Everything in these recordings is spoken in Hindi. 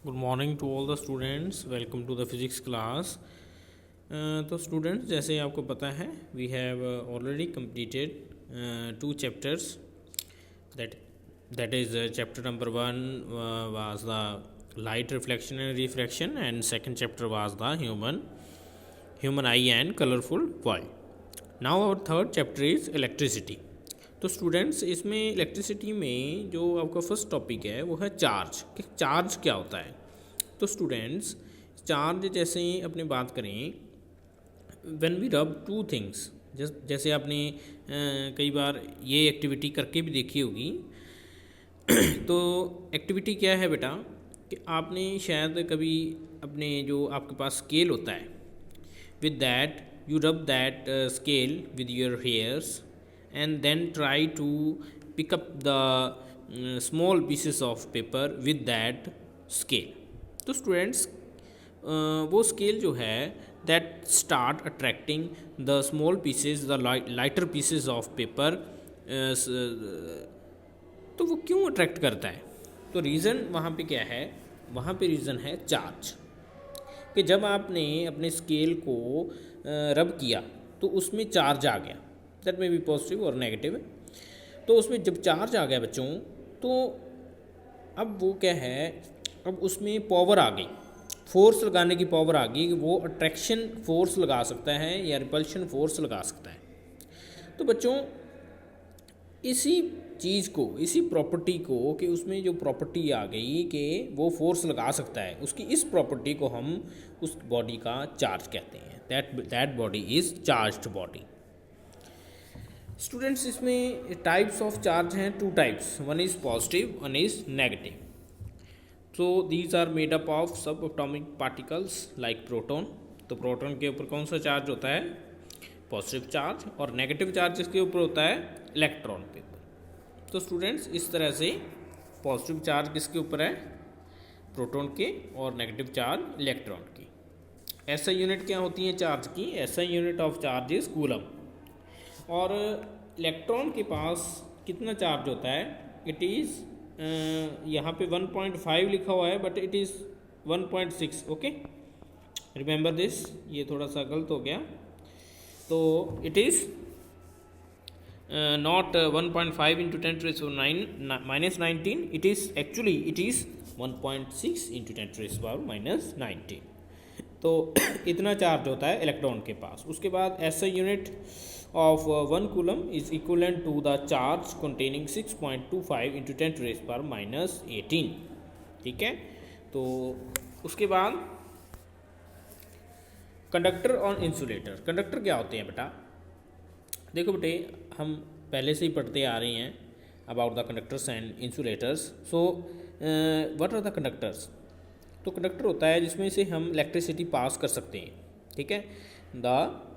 Good morning to all the students. Welcome to the physics class. तो स्टूडेंट्स जैसे आपको पता है we have already completed two chapters that that is chapter number 1 was the light reflection and refraction, and second chapter was the human eye and colorful world. Now our third chapter is electricity. तो स्टूडेंट्स इसमें इलेक्ट्रिसिटी में जो आपका फर्स्ट टॉपिक है वो है चार्ज कि चार्ज क्या होता है। तो स्टूडेंट्स चार्ज जैसे ही अपनी बात करें, व्हेन वी रब टू थिंग्स, जैसे आपने कई बार ये एक्टिविटी करके भी देखी होगी। तो एक्टिविटी क्या है बेटा कि आपने शायद कभी अपने जो आपके पास स्केल होता है, with that you rub that scale with your hairs and then try to pick up the small pieces of paper with that scale. तो स्टूडेंट्स वो स्केल जो है that start attracting the small pieces, the lighter pieces of paper, तो वो क्यों अट्रैक्ट करता है? तो रीज़न वहाँ पे क्या है? वहाँ पे रीज़न है चार्ज, कि जब आपने अपने स्केल को रब किया तो उसमें चार्ज आ गया, दैट मे बी पॉजिटिव और नेगेटिव। तो उसमें जब चार्ज आ गया बच्चों, तो अब वो क्या है, अब उसमें पावर आ गई, फोर्स लगाने की पावर आ गई कि वो अट्रैक्शन फोर्स लगा सकता है या रिपल्शन फोर्स लगा सकता है। तो बच्चों इसी चीज़ को, इसी प्रॉपर्टी को, कि उसमें जो प्रॉपर्टी आ गई कि वो फोर्स लगा सकता है, उसकी इस प्रॉपर्टी को हम उस बॉडी का चार्ज कहते हैं। That body is charged body. Students इसमें टाइप्स ऑफ चार्ज हैं, two types, one is positive, one is negative. So these are made up of subatomic particles like proton. तो प्रोटॉन के ऊपर कौन सा चार्ज होता है? Positive charge. और नेगेटिव चार्ज इसके ऊपर होता है इलेक्ट्रॉन पे। तो स्टूडेंट्स इस तरह से पॉजिटिव चार्ज किसके ऊपर है? प्रोटॉन के, और नेगेटिव चार्ज इलेक्ट्रॉन की। ऐसा यूनिट क्या होती है चार्ज की? ऐसा unit of charge is coulomb. और इलेक्ट्रॉन के पास कितना चार्ज होता है? इट इज़ यहाँ पे 1.5 लिखा हुआ है, but it is 1.6। Okay, remember this, ये थोड़ा सा गलत हो गया। तो it is not 1.5 into 10 to the power minus 19, it is 1.6 into 10 to the power minus 19। तो इतना चार्ज होता है इलेक्ट्रॉन के पास। उसके बाद ऐसा unit of 1 coulomb is equivalent to the charge containing 6.25 into 10 to the power minus 18। ठीक है, तो उसके बाद कंडक्टर और इंसुलेटर। कंडक्टर क्या होते हैं बेटा? देखो बेटे, हम पहले से ही पढ़ते आ रहे हैं about the conductors and insulators. So what are the conductors? तो कंडक्टर होता है जिसमें से हम इलेक्ट्रिसिटी पास कर सकते हैं। ठीक है, द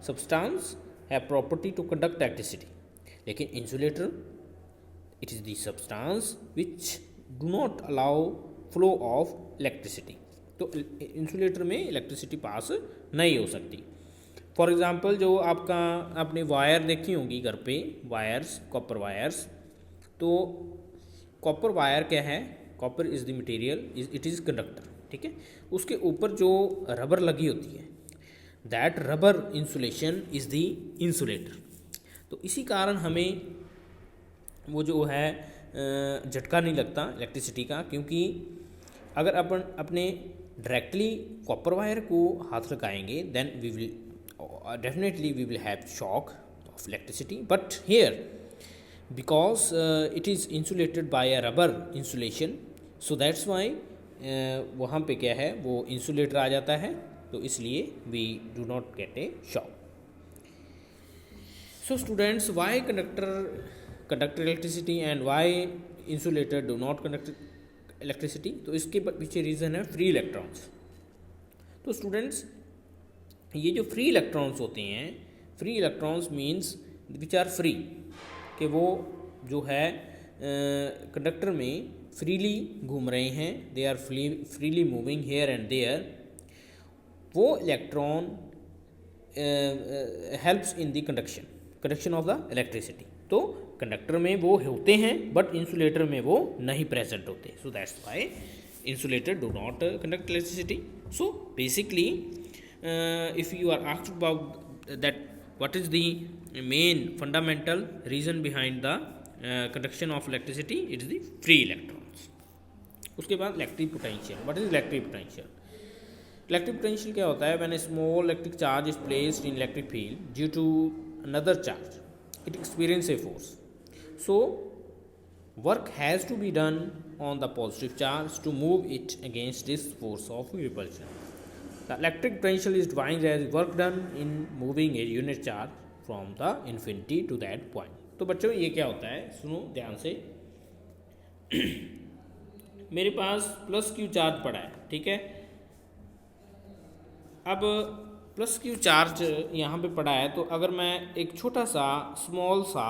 सब्सटेंस है प्रॉपर्टी टू कंडक्ट इलेक्ट्रिसिटी। लेकिन insulator, it is the substance which do not allow flow of electricity. तो इंसुलेटर में इलेक्ट्रिसिटी पास नहीं हो सकती। फॉर एग्ज़ाम्पल, जो आपका आपने वायर देखी होंगी घर पे, वायर्स, कॉपर वायर्स। तो कॉपर वायर क्या है? Copper is the material, it is conductor. ठीक है, उसके ऊपर जो रबर लगी होती है, that rubber insulation is the insulator. तो इसी कारण हमें वो जो है झटका नहीं लगता इलेक्ट्रिसिटी का, क्योंकि अगर अपन अपने डायरेक्टली कॉपर वायर को हाथ लगाएंगे, then we will definitely we will have shock of electricity. But here, because it is insulated by a rubber insulation, so that's why वहाँ पे क्या है, वो insulator आ जाता है, तो इसलिए we do not get a shock. So students, why conduct electricity and why insulator do not conduct electricity? तो इसके पीछे रीज़न है फ्री इलेक्ट्रॉन्स। तो स्टूडेंट्स ये जो फ्री इलेक्ट्रॉन्स होते हैं, free electrons means which are free, कि वो जो है कंडक्टर में फ्रीली घूम रहे हैं, they are freely moving here and there. वो electron helps in the conduction of the electricity. तो कंडक्टर में वो होते हैं, बट इंसुलेटर में वो नहीं प्रेजेंट होते। So that's why insulator do not conduct electricity. So basically, if you are asked about that, what is the main fundamental reason behind the conduction of electricity, it is the free electrons. उसके बाद electric potential. What is electric potential? Electric potential क्या होता है? When a small electric charge is placed in electric field due to another charge, it experience a force. So work has to be done on the positive charge to move it against this force of repulsion. The electric potential is defined as work done in moving a unit charge from the infinity to that point. तो बच्चों ये क्या होता है, सुनो ध्यान से. मेरे पास प्लस क्यू चार्ज पड़ा है, ठीक है. अब प्लस क्यू चार्ज यहाँ पे पड़ा है, तो अगर मैं एक छोटा सा स्मॉल सा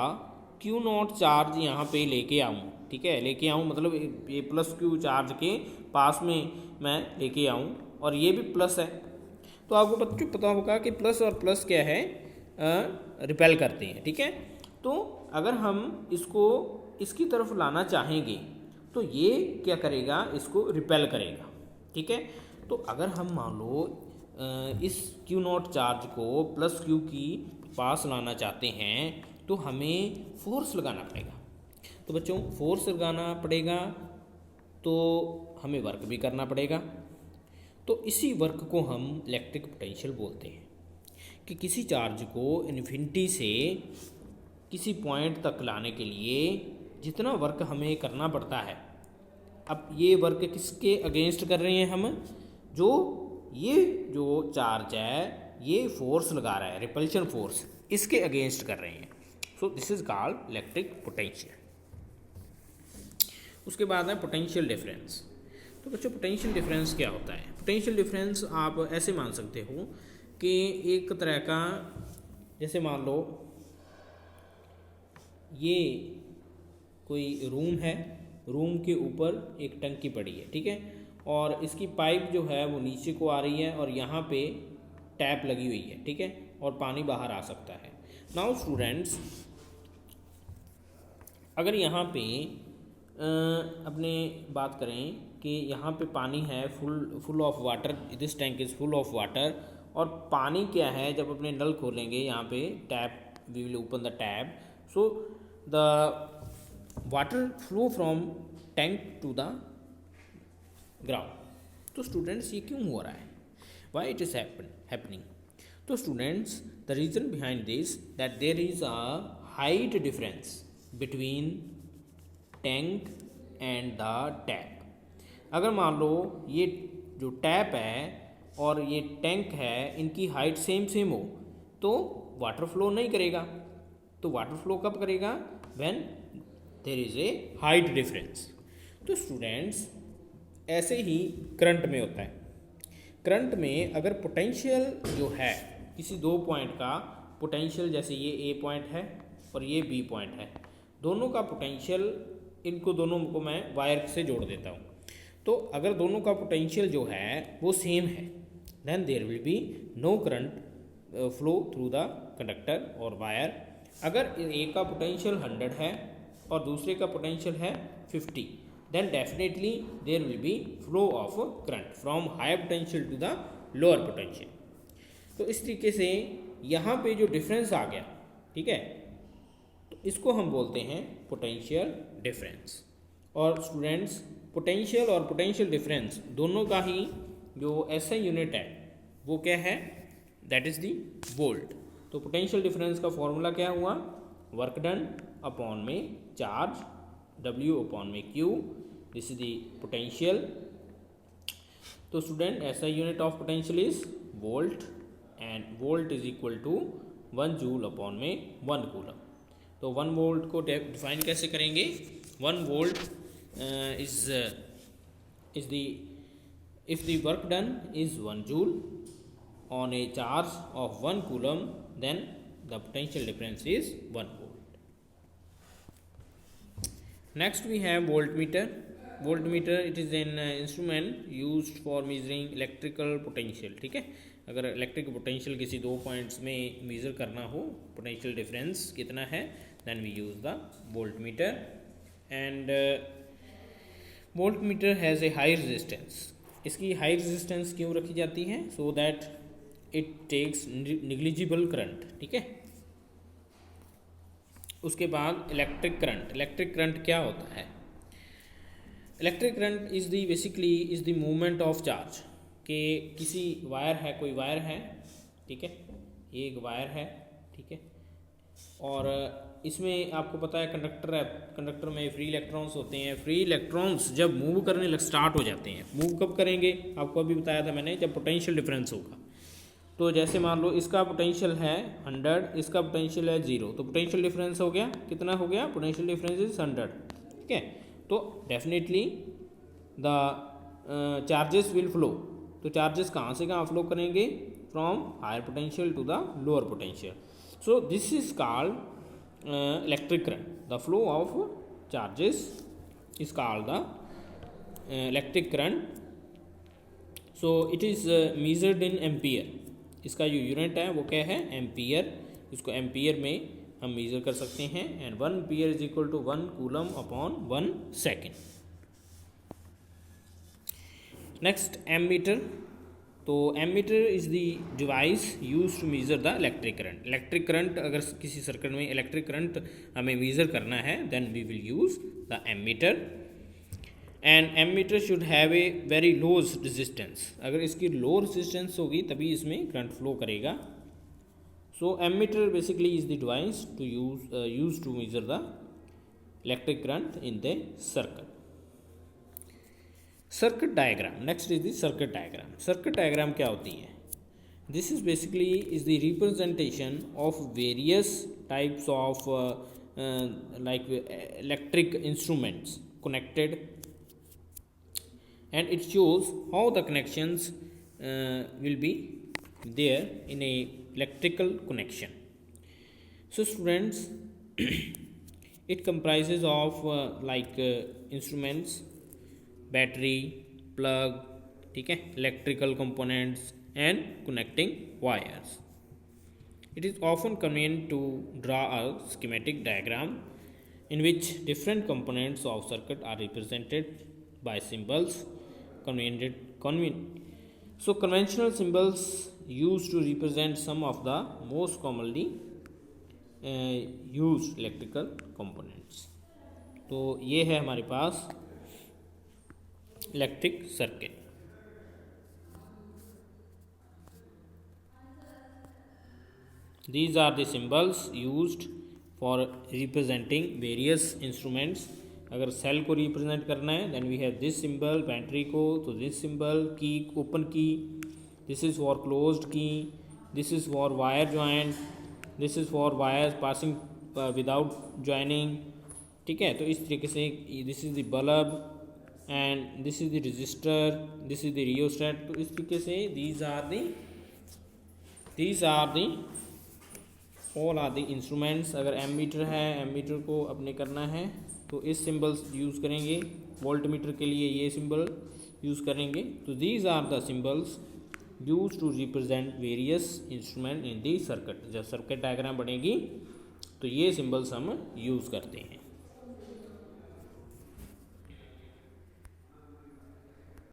क्यू नॉट चार्ज यहाँ पे लेके आऊँ, ठीक है, लेके आऊँ मतलब ये प्लस क्यू चार्ज के पास में मैं लेके आऊँ और ये भी प्लस है, तो आपको बच्चों पता होगा कि प्लस और प्लस क्या है, रिपेल करते हैं, ठीक है. तो अगर हम इसको इसकी तरफ लाना चाहेंगे तो ये क्या करेगा, इसको रिपेल करेगा, ठीक है. तो अगर हम मान लो इस क्यू नॉट चार्ज को प्लस क्यू की पास लाना चाहते हैं तो हमें फोर्स लगाना पड़ेगा. तो बच्चों फोर्स लगाना पड़ेगा तो हमें वर्क भी करना पड़ेगा. तो इसी वर्क को हम इलेक्ट्रिक पोटेंशियल बोलते हैं कि किसी चार्ज को इन्फिनिटी से किसी पॉइंट तक लाने के लिए जितना वर्क हमें करना पड़ता है. अब ये वर्क किसके अगेंस्ट कर रहे हैं हम? ये जो चार्ज है ये फोर्स लगा रहा है, रिपल्शन फोर्स, इसके अगेंस्ट कर रहे हैं. सो this is called electric potential. उसके बाद है पोटेंशियल डिफरेंस. तो बच्चों पोटेंशियल डिफरेंस क्या होता है? पोटेंशियल डिफरेंस आप ऐसे मान सकते हो कि एक तरह का, जैसे मान लो ये कोई रूम है, रूम के ऊपर एक टंकी पड़ी है, ठीक है, और इसकी पाइप जो है वो नीचे को आ रही है और यहाँ पे टैप लगी हुई है, ठीक है, और पानी बाहर आ सकता है. नाउ स्टूडेंट्स, अगर यहाँ पे अपने बात करें कि यहाँ पे पानी है full of water, this tank is full of water, और पानी क्या है, जब अपने नल खोलेंगे यहाँ पे tap, we will open the tap, so the water flow from tank to the ground. तो स्टूडेंट्स ये क्यों हो रहा है? Why it is happening? तो students the reason behind this that there is a height difference between tank and the tap. अगर मान लो ये जो टैप है और ये टैंक है, इनकी हाइट सेम हो तो वाटर फ्लो नहीं करेगा. तो वाटर फ्लो कब करेगा? When there is a height difference. तो स्टूडेंट्स ऐसे ही करंट में होता है. करंट में अगर पोटेंशियल जो है किसी दो पॉइंट का पोटेंशियल, जैसे ये ए पॉइंट है और ये बी पॉइंट है, दोनों का पोटेंशियल, इनको दोनों को मैं वायर से जोड़ देता हूँ. तो अगर दोनों का पोटेंशियल जो है वो सेम है, then there will be no current flow through the conductor और वायर. अगर एक का पोटेंशियल 100 है और दूसरे का पोटेंशियल है 50, then definitely there will be flow of current from higher potential to the lower potential. तो इस तरीके से यहाँ पे जो डिफरेंस आ गया, ठीक है, तो इसको हम बोलते हैं पोटेंशियल डिफरेंस. और स्टूडेंट्स पोटेंशियल और पोटेंशियल डिफरेंस दोनों का ही जो ऐसा यूनिट है वो क्या है? That is the volt. तो पोटेंशियल डिफरेंस का फॉर्मूला क्या हुआ? वर्क डन अपॉन में चार्ज, W अपॉन में Q, this is the potential. तो स्टूडेंट ऐसा unit of potential is volt, and volt is equal to 1 joule upon में 1 कूलम. तो 1 वोल्ट को डिफाइन कैसे करेंगे? 1 volt is the, if the work done is 1 joule on a charge of 1 coulomb, then the potential difference is 1 volt. Next we have voltmeter. Voltmeter, it is an instrument used for measuring electrical potential. ठीक है, अगर इलेक्ट्रिक पोटेंशियल किसी दो पॉइंट्स में मेज़र करना हो, पोटेंशियल डिफरेंस कितना है, then we use the voltmeter. And voltmeter has a high resistance, इसकी हाई रेजिस्टेंस क्यों रखी जाती है? So that it takes negligible current, ठीक है। उसके बाद इलेक्ट्रिक करंट। इलेक्ट्रिक करंट क्या होता है? Electric current is the basically is the movement of charge, कि किसी वायर है, कोई वायर है, ठीक है, ये एक वायर है, ठीक है, और इसमें आपको पता है कंडक्टर है, कंडक्टर में फ्री इलेक्ट्रॉन्स होते हैं। फ्री इलेक्ट्रॉन्स जब मूव करने स्टार्ट हो जाते हैं, मूव कब करेंगे? आपको अभी बताया था मैंने, जब पोटेंशियल डिफरेंस होगा। तो जैसे मान लो इसका पोटेंशियल है 100, इसका पोटेंशियल है 0, तो पोटेंशियल डिफरेंस हो गया, कितना हो गया? पोटेंशियल डिफरेंस इज 100, ठीक है। तो definitely the charges will flow. तो चार्जेस कहाँ से कहाँ फ्लो करेंगे? From higher potential to the lower potential. So this is called electric current. The flow of charges is called the electric current. So it is measured in ampere. इसका जो यूनिट है वो क्या है? एम्पियर। इसको एम्पियर में हम मेजर कर सकते हैं, and 1 ampere is equal to 1 coulomb upon 1 second. Next ammeter. तो ammeter is the device use to measure the electric current. Electric current, अगर किसी सर्किट में इलेक्ट्रिक करंट हमें मेज़र करना है, then we will use the ammeter. And ammeter should have a very low resistance. अगर इसकी लो रेजिस्टेंस होगी तभी इसमें करंट फ्लो करेगा। So ammeter basically is the device to use to measure the electric current in the circuit. Circuit diagram. Next is the circuit diagram. Circuit diagram क्या होती है? This is basically is the representation of various types of like electric instruments connected, and it shows how the connections will be there in a electrical connection. So students, it comprises of like instruments, battery, plug, ठीक है, electrical components and connecting wires. It is often convenient to draw a schematic diagram in which different components of circuit are represented by symbols. So conventional symbols used to represent some of the most commonly used electrical components. तो ये है हमारे पास electric circuit. These are the symbols used for representing various instruments. अगर सेल को रिप्रेजेंट करना है, then we have this symbol, battery को तो this symbol, key open key, this is for closed key, this is for wire joint, this is for wire passing without joining, ठीक है। तो इस तरीके से this is the bulb and this is the register, this is the rheostat. तो इस तरीके से these are the all are the instruments। अगर एमीटर है, एमीटर को अपने करना है तो इस सिंबल्स यूज़ करेंगे। वोल्ट मीटर के लिए ये सिंबल यूज़ करेंगे। तो these are the symbols used to represent various instrument in the circuit। जब सर्किट डायग्राम बनेगी तो ये सिंबल्स हम यूज़ करते हैं।